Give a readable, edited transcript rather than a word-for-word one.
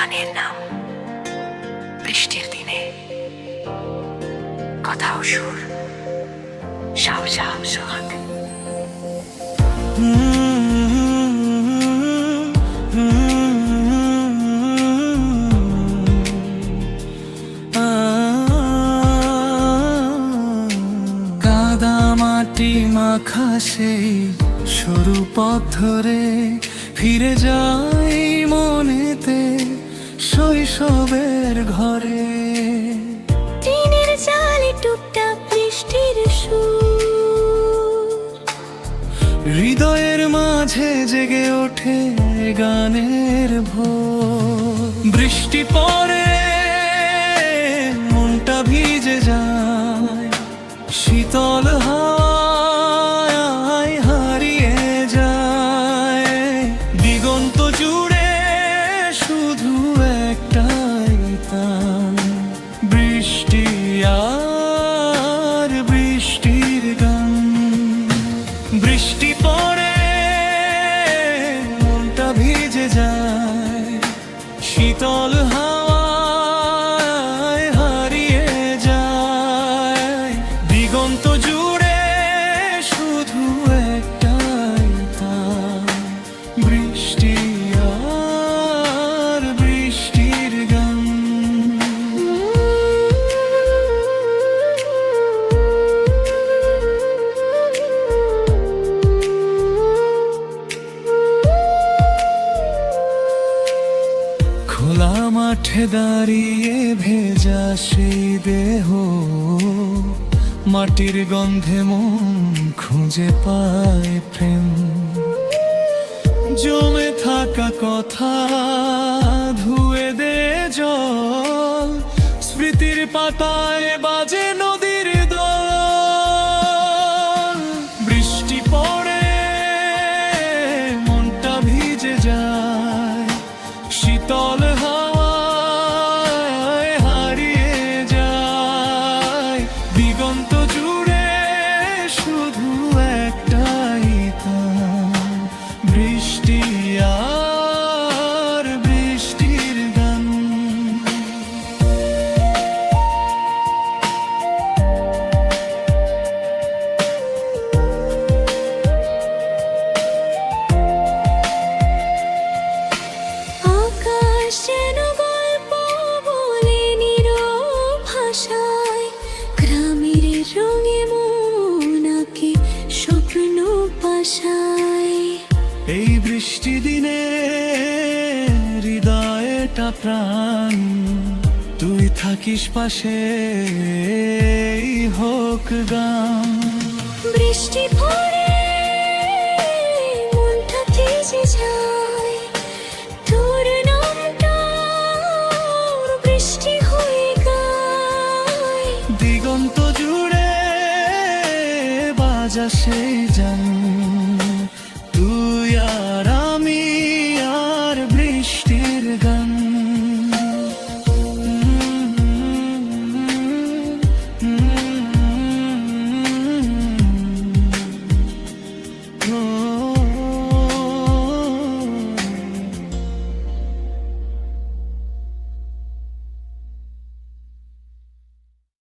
গানের নাম বৃষ্টির দিনে, কথাও সুর, সাও সাও সোহাগ। কাদা মাটি মাখা সেই সরু পথ ধরে ফিরে যাই মনেতে শৈশবের ঘরে। টিনের চালে টুপটাপ বৃষ্টির সুর, হৃদয়ের মাঝে জেগে ওঠে গানের ভোর। বৃষ্টি পড়ে মনটা ভিজে যায়, শীতল হাওয়ায় হারিয়ে যায়। দিগন্ত জুড়ে শুধু একটাই টান, বৃষ্টি আর বৃষ্টির গান। বৃষ্টি পড়ে মনটা ভিজে যায়, শীতল হাওয়ায় হারিয়ে যায়। দিগন্ত জুড়ে শুধু একটাই টান, বৃষ্টি আর বৃষ্টির গান। খোলা মাঠে দাঁড়িয়ে ভেজা সেই দেহ, মাটির গন্ধে মন খুঁজে পায় প্রেম। জমে থাকা কথা ধুয়ে দে জল, স্মৃতির পাতায় বাজে নদীর দোল। বৃষ্টি পড়ে মনটা ভিজে যায়, শীতল হাওয়ায় হারিয়ে যায়। দিগন্ত জুড়ে শুধু একটাই টান, বৃষ্টি আর বৃষ্টির গান। আকাশ যেন গল্প বলে নীরব ভাষায়, গ্রামের রঙে মন আঁকে স্বপ্ন পাশায়। এই বৃষ্টি দিনে হৃদয়টা প্রাণ, তুই থাকিস পাশে এই হোক গান। বৃষ্টি পড়ে মনটা ভিজে যায়, তোর নামটা বৃষ্টি হয়ে গায়। দিগন্ত জুড়ে বাজা সেই জান,